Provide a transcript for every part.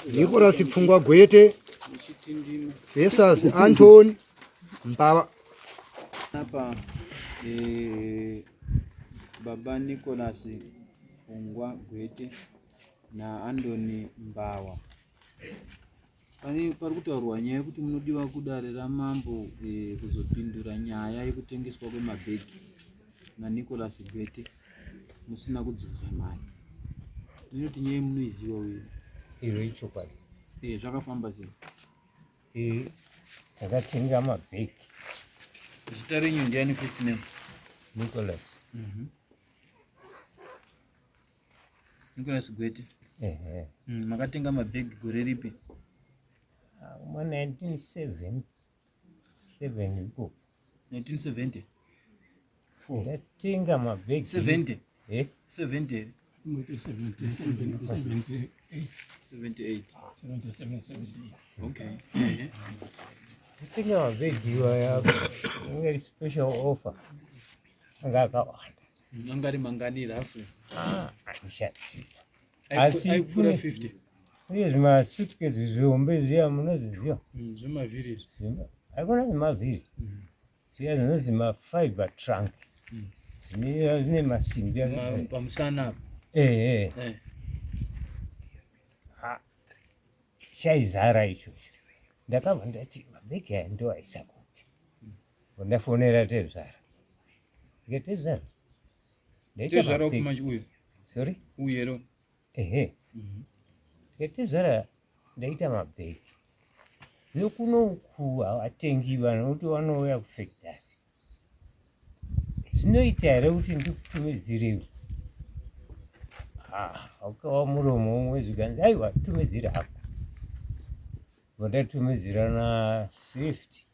Nicholas Pfungwa Gwete versus Anton Mbava. Hapa baba Nicholas Pfungwa Gwete na Andoni Mbawa. Pari kutaurwa nyaya yekuti munodiwa kudare ramambo kuzopindura nyaya yekutengeswa kwemabhegi naNicholas Gwete musina kudzosa mari. Ndinoti nyaya munoiziva uyu. Iro ichokwadi. Zvakafamba sei? Takatenga mabhegi. Zita renyu ndiani first name? Nicholas. Nicholas Gwete. Makatenga mabhegi gore ripi? 1970 iko. 1970. Ndatenga mabhegi 70. 70. 78. Okay. Ndatenga mabhegi iwaya ngari special offer. Ngakawanda. Ngari mangani rafu? Andishati. Aikupfuura 50. Uye zvimasuitcase zvihombe zviya munozviziva? Zvemavhiri izvo. Haikona zvemavhiri. Zviya zvinonzi mafiber trunk. Zvine masimbi pamusana apa. Chaizara ichocho. Ndakabva ndati mabhegi aya ndo aisa kupi. Ndafonera Tezvara. Tezvara. Tezvara kumanje uyu. Sorry? Uyero. Tezvara ndaita mabhegi. Nokunoku havatengi vanoti vanouya kufactory. Zvinoita here kuti ndikutumidzirewo? Wakawa muromo umwe zvikanzi aiwa tumidzira hako. Ndatumidzira na Swift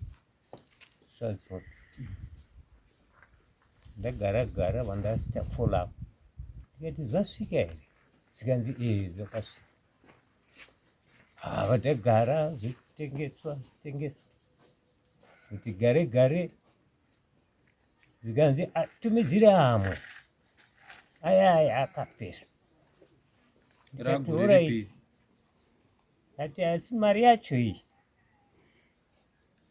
Transport. Ndagara vandasita follow up. Ndikati zvasvika here? Zvikanzi zvakasvika. Vandagara zvitengeswa. Kuti gare zvikanzi tumidzira hamwe. Aya akapera. Raguripi. Ati asi mari yacho iyi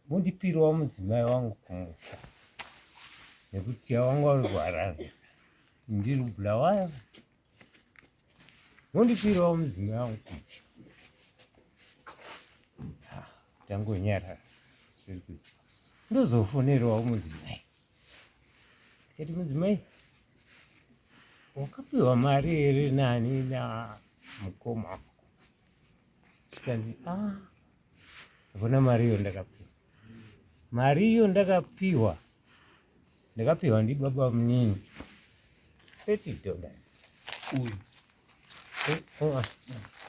mundipirawo mudzimai wangu kumusha nekuti wangu arwara ndiri Bulawayo. Mundipirawo mudzimai wangu kumusha. Tangonyarara zviri kuita. Ndozofonerawo mudzimai. Kati mudzimai, wakapiwa mari here nani na mukoma wako? Tikanzi hakuna mari iyo ndakapiwa. Mari iyo ndakapiwa ndibaba munini $30. Uyu.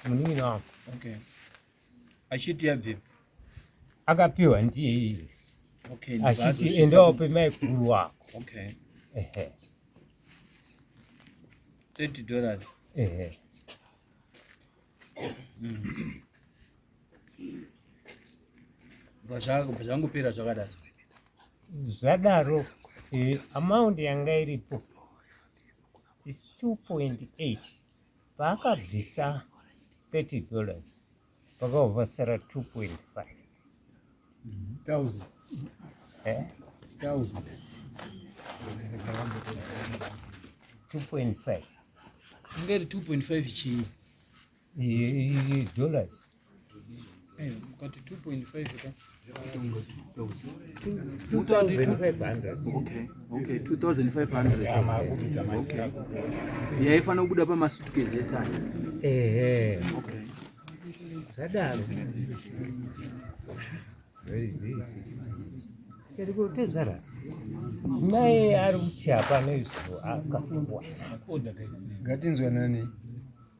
Munini wangu. Okay. Achiti yabve. Akapiwa ndiye iye. Okay. Achiti endawo pemai guru wako. Okay. $30. Zvangopera zvakadaro. Zvadaro amount yanga iripo is 2.8. Paakabvisa $30 pakabva sara 2.5. 2.5. Ingari 2.5 chii? Dollars. Kati 2.5 ka? 2,500. Okay, 2,500. Okay. Yaifana kubuda pamasuitcase esana. Okay. Zvadaro. Kari kutezvara. Mai ari kuti hapana izvo akafuwa. Ngatinzwa nani?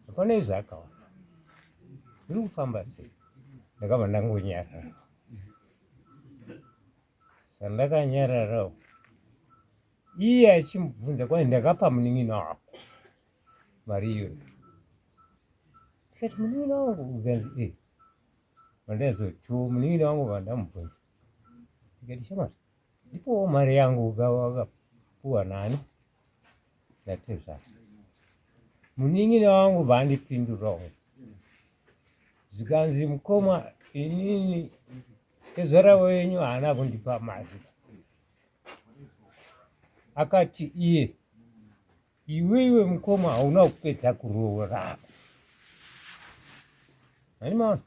Hapana izvo akawana. Uri kufamba sei? Ndakabva ndangonyarara. Sandakanyararawo. Iye achimubvunza kwai ndakapa munin'ina wako mari iyoyo. Tikati munin'ina wangu ukanzi vandazotiwo munin'ina wangu vandamubvunza. Tikati shamwari ndipowo mari yangu wakapuwa nani? Ndatezvara. Munin'ina wangu vandipindurawo. Zikanzi mukoma inini ezvara wenyu haana kundipa mari. Akati iwe mukoma hauna kupedza kuroora. Hanimaona?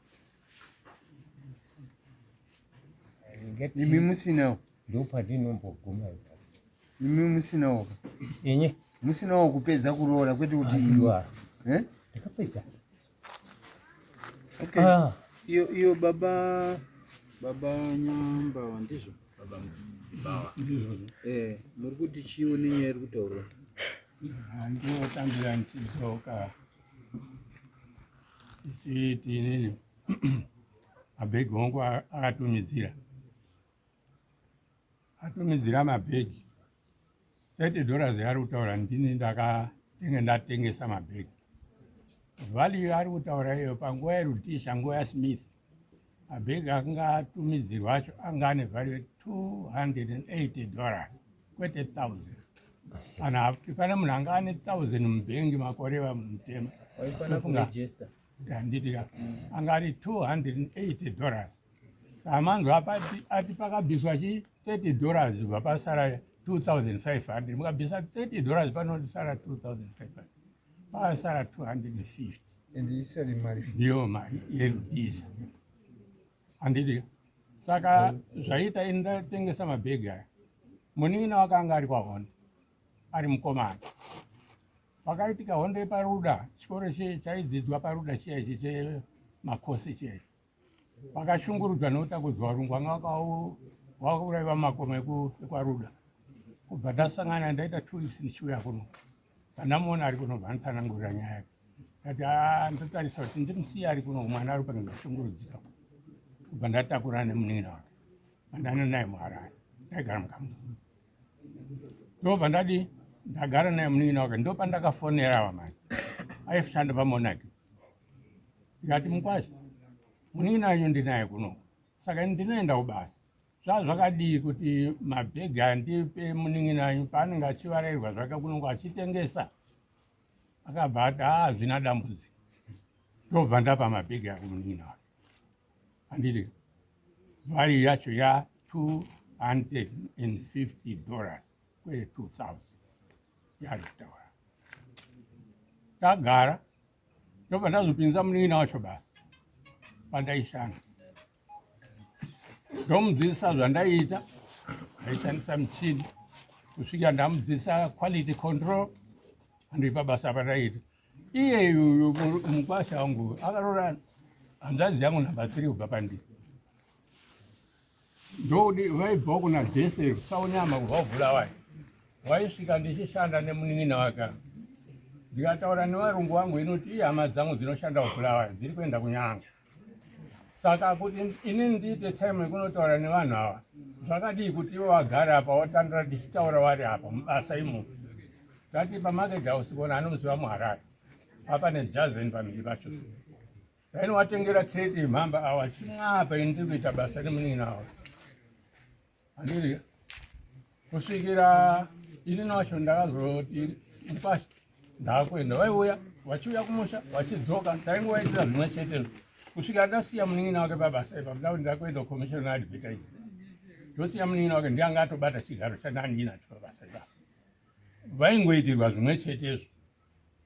Imi musinawo. Ndopandinomboguma Imi musinawo. inye Musinawo kupedza kuroora kwete kuti ndakapedza. Okay. Iyo baba Nyamba ndizvo. Baba Mbawa. Muri kuti chiwo nenyaya iri kutaurwa. Ndinotambira ndichidzoka ichiti inini mabhegi wangu akatumidzira mabhegi $30 ari kutaura ndini ndatengesa mabhegi. Value ari kutaura iyo panguva yerudhisha, nguva yaSmith, mabhegi akanga atumidzirwa acho anga ane value $280 kwete 1000. Kana pane munhu anga ane 1000 mubhengi makore vamutema Waifana kurejista. handiti anga ari $280. Samanzwa ati pakabviswa $30 zibva pasara $2,500. Mukabvisa $30 panosara $2,500. Pasara $250. Ende isari mari. Ndiyo mari yerudhisha. Handiti saka zvaita ini ndatengesa mabhegi aya. Munin'ina wakanga ari kwaHonda, ari mukomana. Wakaitika Honda yepaRuda, chikoro chaidzidzwa paRuda chiya ichi chemakosi chiya ichi. Wakashungurudzwa noutakudzwa varungu vanga vakaurayiwa makomo ekwaRuda. Kubva ndasangana ndaita 2 weeks ndichiuya kuno. Pandamuona ari kuno ndotsanangurira nyaya yake. Ndati ndotarisa kuti ndimusiya ari kuno, mwana ari panenge kushungurudzika. Kubva ndatakura nemunin'ina wake. Pandane naye muHarare. Ndaigara muKamuzu. Ndobva ndagara naye munin'ina wake, ndopandakafonera vamai aishanda paMonarchy. Ndikati Mukwasha, munin'ina wanyu ndinaye kuno, saka ndinoenda kubasa. Zvakadii kuti mabhegi andipe munin'ina wanyu paanenge achivarairwa zvake kunongo achitengesa? Akabva ati hazvina dambudziko. Ndobva ndapa mabhegi ako munin'ina wake. Handiti value yacho $250 kwete 2000 yari kutaura. Tagara ndobva ndazopinza munin'ina wacho basa pandaishanda. Ndomudzidzisa zvandaiita, ndaishandisa michini kusvika ndamudzidzisa quality control, andipa basa pandaiita. Iye Mukwasha wangu akarora hanzvadzi yangu namba 3 kubva pandiri. Ndodi vaibva kuna Jese Saunyama kubva kuBulawayo. Waisvika ndichishanda nemunin'ina wake. Ndikataura nevarungu vangu inoti hama dzangu dzinoshanda kuBulawayo dziri kuenda kuNyanga. Saka kuti inini ndiite time yekunotaura nevanhu ava, zvakadii kuti ivo vagare apa watandira ndichitaura vari apa mubasa imo. Tati paMarket House kona anomuziva muHarare. Apa neJazen pamhiri pacho. Ndainowatengera kreti yemhamba awa chimwapa ini ndiri kuita basa nemunin'ina wake. Handiti kusvikira inini wacho ndakazoti Mukwasha ndakuenda, vaiuya vachiuya kumusha vachidzoka, ndaingovaitira zvimwe chetezvo kusvika ndasiya munin'ina wake pabasa ipa. Ndakuti ndakuenda kuCommissioner Advertising, ndosiya munin'ina wake ndianga atobata chigaro chandandinacho pabasa ipapo. Vaingoitirwa zvimwe chetezvo,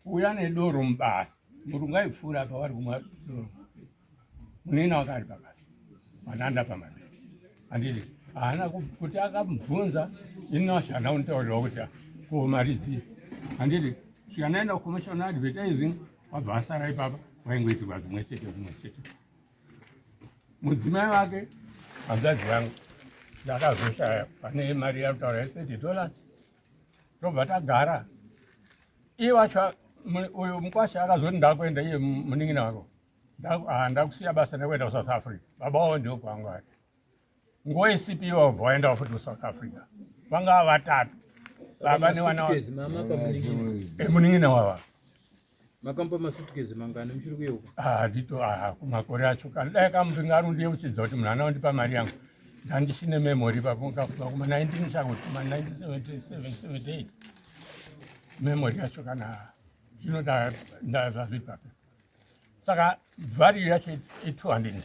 kuuya nedoro mubasa, murungu aipfuura apa vari kumwa doro, munin'ina wake ari pabasa, vananda pamabhegi. Handiti haana kuti akamubvunza inini wacho hana kunditaurirawo kuti ko mari dzii. Handiti svika ndaenda kuCommissioner Advertising wabva asara ipapa, vaingoitirwa zvimwe chete. Mudzimai wake hanzvadzi yangu ndakazoshaya pane mari yarutaura $30. Ndobva tagara. Iye wacho uyu Mukwasha akazoti ndakuenda iye munin'ina wako, ndakusiya basa ndakuenda kuSouth Africa. Baba wavo ndio kwangu ari. Nguva yeCP wabva waendawo futi kuSouth Africa. Vanga vatatu. Baba nevana munin'ina wavo. Makampa masuitcase mangani muchiri kuyeuka? Ndito kumakore acho dai kamuti ngarundiye uchidza kuti munhu ana undipa mari yangu. Ndandichine memory pakukafuka kuma-19 changu kuma-1977-78. Memory yacho kana zvino ndazvipa. saka value yacho 260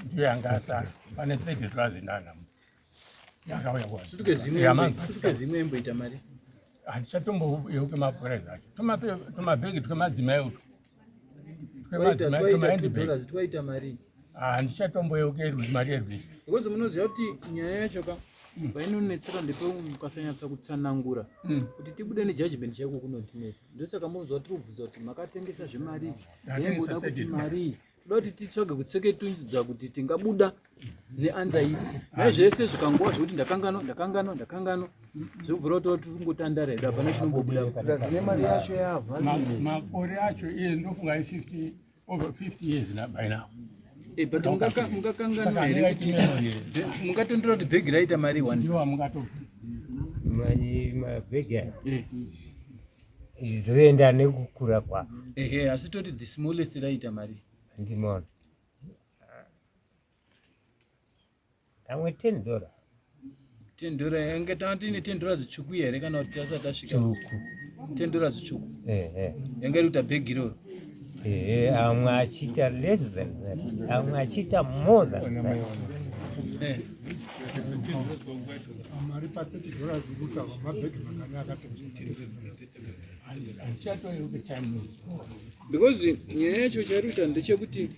ndiyo yanga sara pane 30,000 anamu yakauya kwa Sutuke zimwe emboita mari. handichatomboyeuke mapuraizi acho tomabhegi twemadzimai utu $2 twaita mari. handichatomboyeuke mari yerwishi Because munoziva kuti nyaya yacho ka painonetsera ndipo mukasanyatsa kutsanangura kuti tibude nejudgment chako kunotinetsa. Ndosaka munozwa tiribvunza kuti makatengesa zvemari yemboda kuti mari toda kuti titsvage kutseketudza kuti tingabuda neanza iyi. Naizvese zvikangowa zvekuti ndakangano zvobvura kuti tingotandara hedu hapana chinombobuda. Brazil mari yacho yavhalines. makore acho iye ndofunga over 50 years by now. But mungakangana here kuti mungatondora kuti bhegi raita mari 1. Ndiwo mungato mabhegi zvoenda nekukura kwavo. Asi toti the smallest raita mari. Ndimona kamwe $10 $10 yange tine $10 zvitsvuku here kana kuti tasati tasvika tsvuku $10 zvitsvuku yange iri kuita bhegi iroro. amwe achiita less than that, amwe achiita more than that. mari pa$30 kuta mabhegi mangani handichatoyeuke time Because nyaya yacho chairi kuita ndechekuti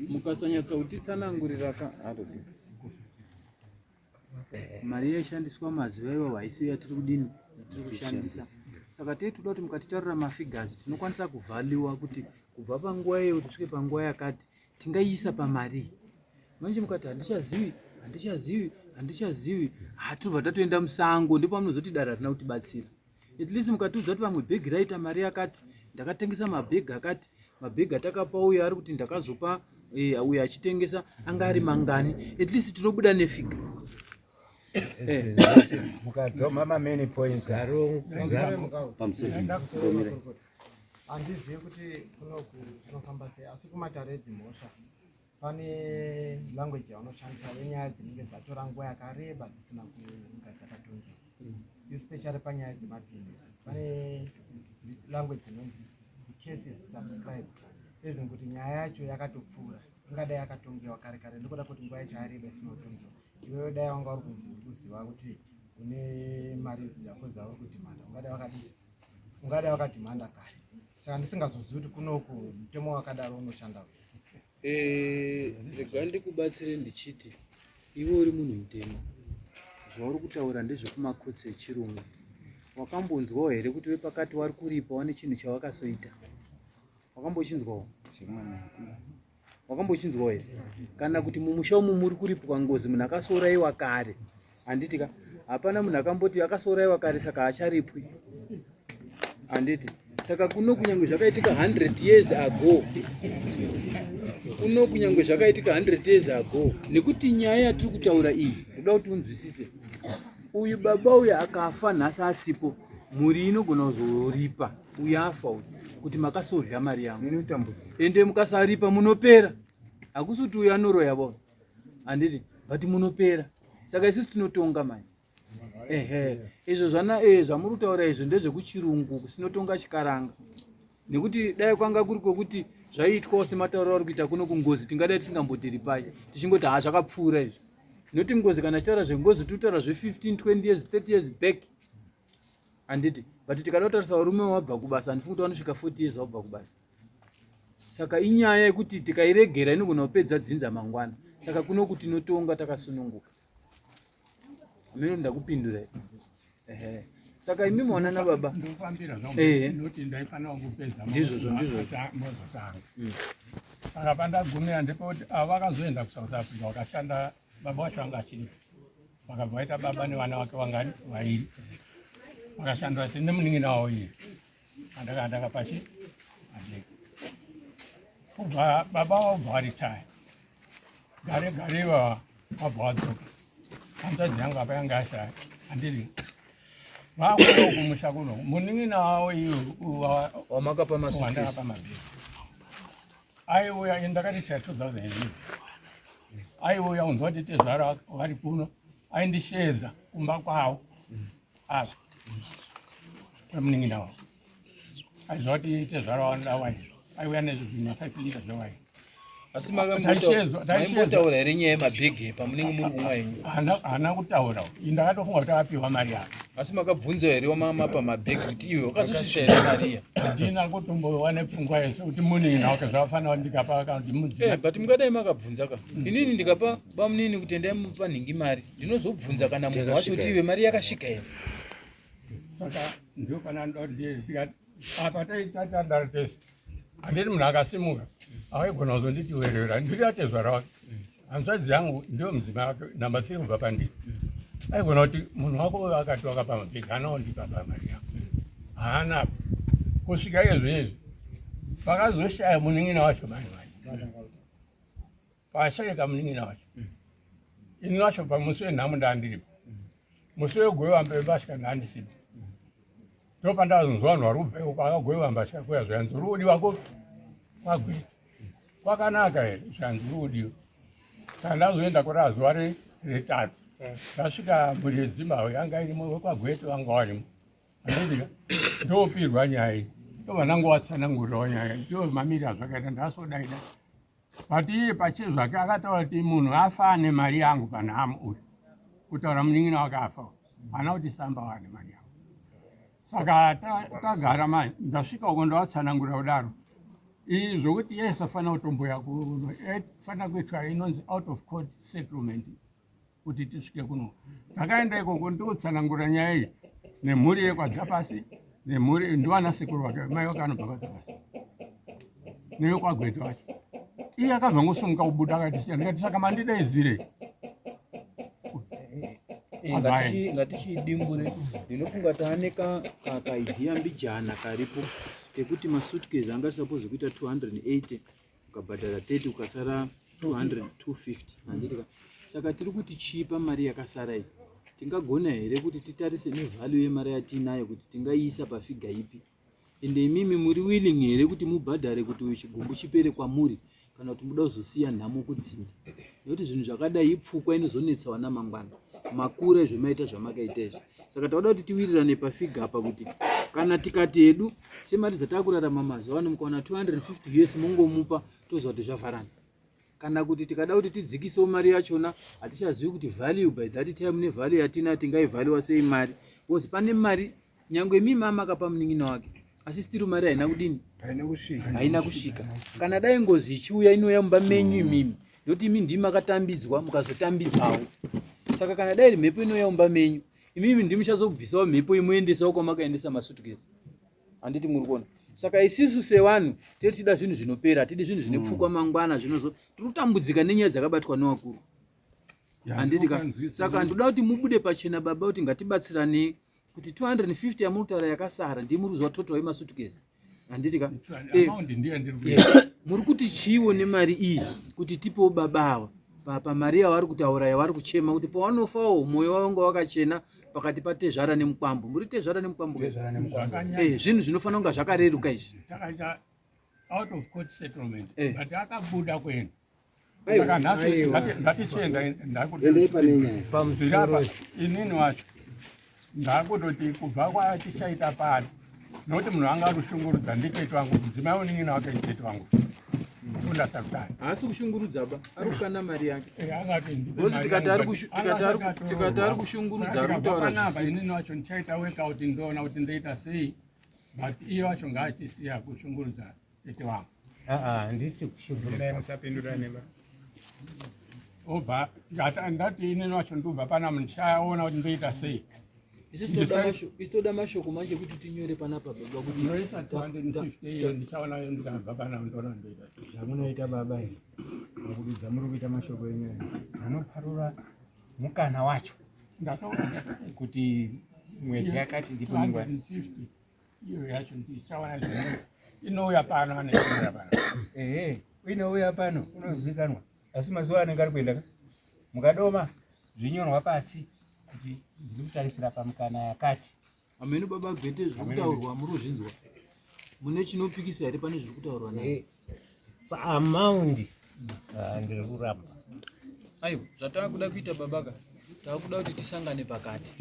mukasanyatsa kutitsanangurira mari yaishandiswa mazuva iwayo haisi yatiri kudini yatiri kushandisa. Saka toda kuti mukatitarira mafigures tinokwanisa kuvhaliwa kuti kubva panguva iyo kusvike panguva yakati tingaiisa pamari. Manje mukati handichazivi hatobva tatoenda musango ndipo pamunozoti dare hatina kutibatsira. At least mukatiudza kuti pamwe bhegi raita mari yakati ndakatengesa mabhegi akati mabhegi atakapa uyo ari kuti ndakazopa uyo achitengesa anga ari mangani. At least tinobuda nefiga. mukadzoma mamany points handizivi kuti kunoku kunofamba sei asi kumatare edzimhosva pane language yaunoshandisa yenyaya dzinenge dzatora nguva yakareba dzisina kunge dzakatongewa especially panyaya dzemapinisi pane language inonzi cases subscribed ezini kuti nyaya yacho yakatopfuura ingadai yakatongewa kare kare ndokuda kuti nguva yacho yareba isinotongewa iwewe dai wanga uri kunzi uziva kuti une mari dzako dzauri kudhimanda ungadai wakadhimanda kare saka ndisingazozivi kuti kunoku mutemo wakadaro unoshanda. Rega ndikubatsire ndichiti iwe uri munhu mutema zvauri kutaura ndezvekumakotsi echirungu. Wakambonzwawo here kuti wepakati wari kuripa wane chinhu chawakasoita? Wakambochinzwawo? Wakambochinzwawo here? Kana kuti mumusha umu muri kuripwa ngozi munhu akasouraiwa kare, handiti ka hapana munhu akamboti akasouraiwa kare saka haacharipwi, handiti? Saka kuno kunyange zvakaitika 100 years ago, kuno kunyange zvakaitika 100 years ago, nekuti nyaya yatiri kutaura iyi ndoda kuti unzwisise. Uyu baba uyu akafa nhasi asipo, muri inogona kuzoripa uyu afa uyu kuti makasodya mari yangu ende mukasaripa munopera. Hakusi kuti uyu anoroya vavo, handiti, but munopera. Saka isisi tinotonga mani. Izvo zvamuri kutaura izvo ndezvekuchirungu kusinotonga chikaranga. Nekuti dai kwanga kuri kwokuti zvaiitwawo sematauro ari kuita kuno kungozi tingadai tisingambodiri paye tichingoti zvakapfuura izvi. Noti ngozi kana chitaura zvengozi tinotaura zve15, 20 years, 30 years back, handiti, but tikada kutarisa varume wabva kubasa handifungi kuti vanosvika 40 years wabva kubasa. Saka inyaya yekuti tikairegera inogona kupedza dzinza mangwana. Saka kuno kuti tinotonga takasununguka. Mino ndakupindura. Saka imi mwaonana baba. ndofambira zvaunoti ndaifana kupedza ndizvo. Saka pandagumira ndipo kuti vakazoenda kuSouth Africa vakashanda, baba wacho vanga achiripo, vakabva vaita baba nevana vake vangani vairi, vakashanda nemunin'ina wavo iye andaka pashi adeka. Kubva baba wabva varitaya gare ivava wabva wadzoka. Hanzvadzi yangu apa yanga ashaya handiri vakuno kumusha kuno munin'ina wavo iyo wamakapa masukesi aiuya ndakatichaya 2011 aiuya unzwa kuti tezvara vari kuno aindishedza kumba kwavo apa kwemunin'ina wavo aiziva kuti tezvara wanoda waizvo aiuya nezvima 5 lita zvewaini. Asi makambotaura here nyaya yemabhegi pamunenge muri kumwa henyu? Hana kutaura. Ndakatofunga kuti akapiwa mari yako. Asi makabvunza here wamamapa mabhegi kuti iwe wakazosvisa here mariya? Handina kutombowana pfungwa yese kuti munini wake zvakafanira ndikapa kuti mudziva. But mungadai makabvunza ka. Inini ndikapa bamunini kuti endai mupa nhingi mari. Ndinozobvunza kana munhu wacho kuti iwe mari yakasvika here. Saka ndio kana ndikati apa taita dare test. Handiti munhu akasimuka akaigona kuzonditi werera ndikatezva rake. Hanzvadzi yangu ndio mudzimai wake namba 3 kubva pandiri. Aigona kuti munhu wako akati wakapa mabhegi anaondipa pamari yako. Haana kusvika izvezvi pakazoshaya munin'ina wacho mani. Pashayika munin'ina wacho. Ini wacho pamusi wenhamo ndandiripo. Musi wegwewa mbasha ndandisipo. Ndopandazonzwa vanhu vari kubva uko akagwewa mbasha kuya zvanzi uri kudiwa ko kwagwewa. Kwakanaka here zvanzi uri kudiwa. Saka ndazoenda kuri zuva retatu. Ndasvika mhuri yeZimbabwe yanga irimo wekwagwetu vanga varimo. Andidika ndopirwa nyaya iyi. Ndobva ndangowatsanangurirawo nyaya iyi. Ndiwo mamiri azvakaita ndasodaida. But iye pache zvake akataura kuti munhu afa ane mari yangu panhamo uyu. Kutaura munin'ina wake afa. Hana kuti samba wane mari yangu. Saka tagara manje ndasvika uko ndawatsanangurira kudaro. Izvi zvokuti yese afanira kutomboya kuno fanira kuitwa inonzi out of court settlement kuti tisvike kuno. Takaenda ikoko ndokutsanangurira nyaya iyi nemhuri yekwadzapasi nemhuri ndivana sekuru wake mai wake anobva kwadzapasi newekwagwetu wacho. Iye akazongosunguka kubuda akatisiya ndikati saka mandidaidzire. Ngatichidimbure. Ndinofunga taane kaidhiya mbijana karipo kekuti masuitcase anga suppose kuita 280 ukabhadhara 30 ukasara 200 250 handika. Saka tiri kuti chipa mari yakasara iyi tingagona here kuti titarise nevalue yemari yatinayo kuti tingaiisa pafiga ipi. Ende imimi muri willing here kuti mubhadhare kuti uyu chigumbu chipere kwamuri kana kuti muda kuzosiya nhamo kudzinza. Nokuti zvinhu zvakadai ipfukwa inozonetsa vana mangwana. Makura ezvemaita zvamakaita izvi. Saka tauda kuti tiwirirane pafiga apa kuti kana tikati hedu semari dzatakurarama mazuva ano mukaona 250 US mongomupa toziva kuti zvavharana. Kana kuti tikada kuti tidzikisewo mari yachona hatichazivi kuti value by that time nevalue yatina tingaivhaliwa sei mari. Because pane mari nyangwe mimi amakapa munin'ina wake asi still mari haina kudini? Haina kusvika. Kana dai ngozi ichiuya inouya mumba menyu imimi. Ndokuti imi ndimi makatambidzwa mukazotambidzawo. Saka kana dai mhepo inouya mumba menyu imimi ndimi muchazobvisawo mhepo imoendesawo kwamakaendesa masuitcase. Handiti muri kuona. Saka isisu sevanhu tida zvinhu zvinopera, hatidi zvinhu zvinepfukwa mangwana zvinozo tiri kutambudzika nenyaya dzakabatwa nevakuru. Handitika. Saka ndoda kuti mubude pachena baba kuti ngatibatsirane kuti 250 yamutaura yakasara ndimi ruziva total yemasuitcase. Handitika. Muri kuti chiwo nemari iyi kuti tipewo baba ava pamari yavari kutaura yavari kuchema kuti pawanofawo mwoyo wavo wakachena pakati patezvara nemukwambo. Muri tezvara nemukwambo. Zvinhu zvinofanira kunga zvakareruka izvi. Takaita out of court settlement. But akabuda kwenu. Saka nhasi ngatichienda ndakutapa inini wacho ndakutoti kubva kwatichaita pano nokuti munhu anga kushungurudza nditete wangu mudzimai unin'ina wake nditete wangu undasakutani haasi kushungurudza ba ari kukana mari yake angati tikati ari kushungurudza ari kutaura zvisi inini wacho ndichaita workout ndoona kuti ndoita sei but iye wacho ngaachisiya kushungurudza tete wangu handisi kushungurudza musapindurane ba obva ndati inini wacho ndobva pana mundichaona kuti ndoita sei. Istoda mashoko manje kuti tinyore panapa baba kuti noisa 250 ndichaona ndikabva pana ndona ndoita zvamunoita baba iyi mukududza muri kuita mashoko enyu anoparura mukana wacho ndakaona kuti mwedzi yakati ndipo ningwa 250 iyo yacho ndichaona zvino inouya pano anekuya pano inouya pano unozikanwa asi mazuva anenge ari kuenda mukadoma zvinyorwa pasi kuti ndiri kutarisira pamukana yakati. Ameno baba Gwete zviri kutaurwa muri kuzvinzwa. Mune chinopikisa here pane zviri kutaurwa naye? Paamaundi ndiri kuramba. Aiwa, zvatakuda kuita babaka, takuda kuti tisangane pakati.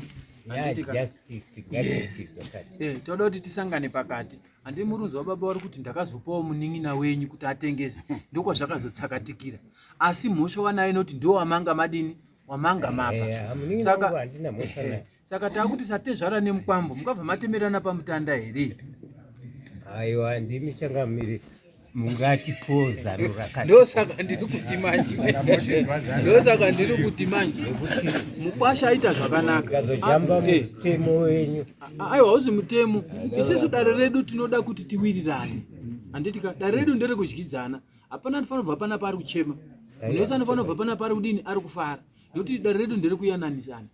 toda kuti tisangane pakati. Handi murunzi wababa wari kuti ndakazopawo munin'ina wenyu kuti atengese, ndiko zvakazotsakatikira. Asi mhosva wanayo inoti ndiwo wamanga madini, wamanga mapa. Saka takuti satezvara nemukwambo mukabva matemerana pamutanda here? Aiwa, ndimi changamire mungatipoza ndosaka ndiri kuti manje mukwasha aita zvakanaka ngazojamba mutemo wenyu. Aiwa, uzi mutemo. Isusu dare redu tinoda kuti tiwirirane. Handiti dare redu ndere kudyidzana. Hapana anofanira kubva pana pari kuchema, munhu wese anofanira kubva pana pari kudini, ari kufara. Nokuti dare redu ndere kuyananisana.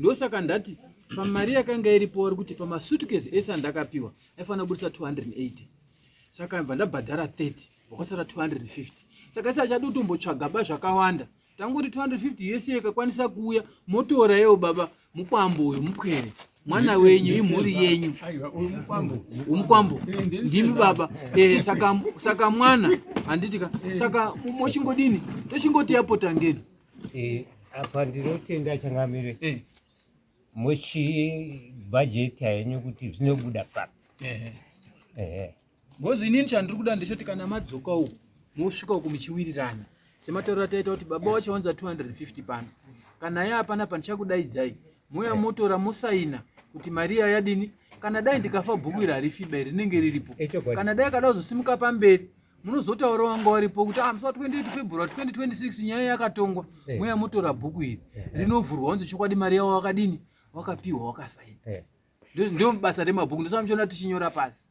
Ndosaka ndati pamari yakanga iripo vari kuti pamasuitcase ese andakapiwa aifanira kubudisa 280. Saka bva ndabhadhara 30, wakasara 250. Saka isi achadi kutombotsvaga ba zvakawanda. Tangoti 250 yese ikakwanisa kuuya, motora yewo baba mukwambo uyu mukwere. Mwana wenyu, imhuri yenyu. Umukwambo. Ndimi baba. Saka mwana, handitika. Saka mochingodini, tochingoti yapota ngeni. Apa ndinotenda changamire. Muchibhajeti yenyu kuti zvinobuda papi. Ngozi inini chandiri kuda ndechoti kana madzoka uku mosvika uku muchiwirirana. Sematauro taita kuti baba wacho wanza 250 pano. Kana yapana pandichakudaidzai. Moya motora mosaina kuti Maria yadini. Kana dai ndikafa bhuku iri harifiba rinenge riripo. Kana dai kada kuzosimuka pamberi munozotaura wanga waripo kuti musi 28 February 2026 nyaya yakatongwa. Moya motora bhuku iri rinovhurwa wanzi chokwadi Maria wakadini, wakapiwa, wakasaina. Ndio basa remabhuku. Ndosaka muchiona tichinyora pasi.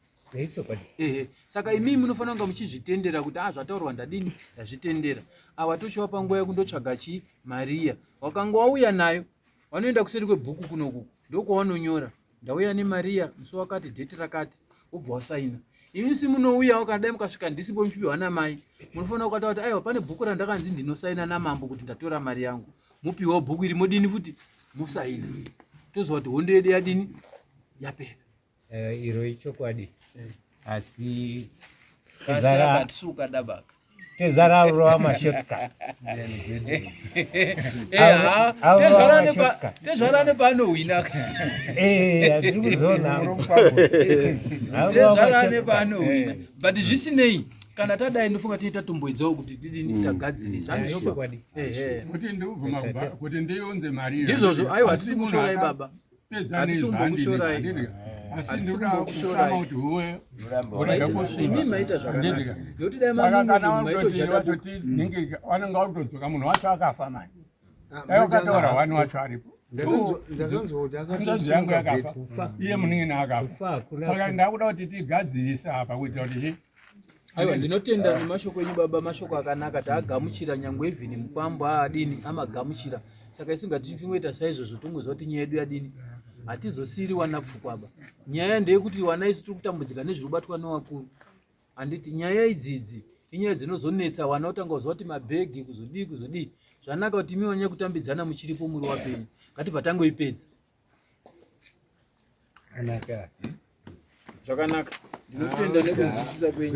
Saka imi munofanira kunga muchizvitendera kuti zvataurwa ndadini, ndazvitendera. Ava tochiwa panguva yekundotsvaga Maria. Wakanga wauya nayo, wanoenda kuseri kwebhuku kunoku, ndokwavanonyora ndauya neMaria musi wakati dheti rakati, ubva wasaina. Imi si munouya wakadai mukasvika ndisipo muchipiwa namai, munofanira kukata kuti aiwa pane bhuku randakanzi ndinosaina namambo kuti ndatora mari yangu. Mupiwa bhuku iri modini futi musaina. Toziva kuti hondo yedu yadini yapera. Iro ichokwadi. Asi tezaraurwa mashotka. Tezvarane panohwina. Handiri kuzona. Tezvarane panohwina. But zvisinei, kana tadai ndofunga tiita tomboidzawo kuti tidini tagadzirisa. Kuti ndikubvuma kuti ndionze Maria. Ndizvozvo, aiwa hatisi kushorai baba. Hatisi kumbokushorai. Asi ndikuda kushorai kuti uwe urenda kusvika. Maita zvakanaka. Ndokuti dai vatoti ningi vanenge vakutodzoka munhu wacho akafa manje. Dai wakataura wani wacho aripo. Ndakanzi yangu yakafa. Iye munin'ina akafa. Saka ndakuda kuti tigadzirisa apa kuitira kuti aiwa ndinotenda nemashoko enyu baba, mashoko akanaka. Taagamuchira nyangwe even mukwambo adini amagamuchira. Saka isingati tingoita saizvozvo tongoziva kuti nyaya yedu yadini hatizosiri wana pfukwaba. Nyaya ndeyekuti wana isi tiri kutambudzika nezvirubatwa nevakuru. Handiti nyaya idzidzi inyaya dzinozonetsa wana utanga kuziva kuti mabhegi kuzodii. Zvanaka kuti imi wanyanya kutambidzana muchiripo muri wapenyu. Ngatibva tangoipedza. Zvakanaka. Ndinotenda nekunzwisisa kwenyu.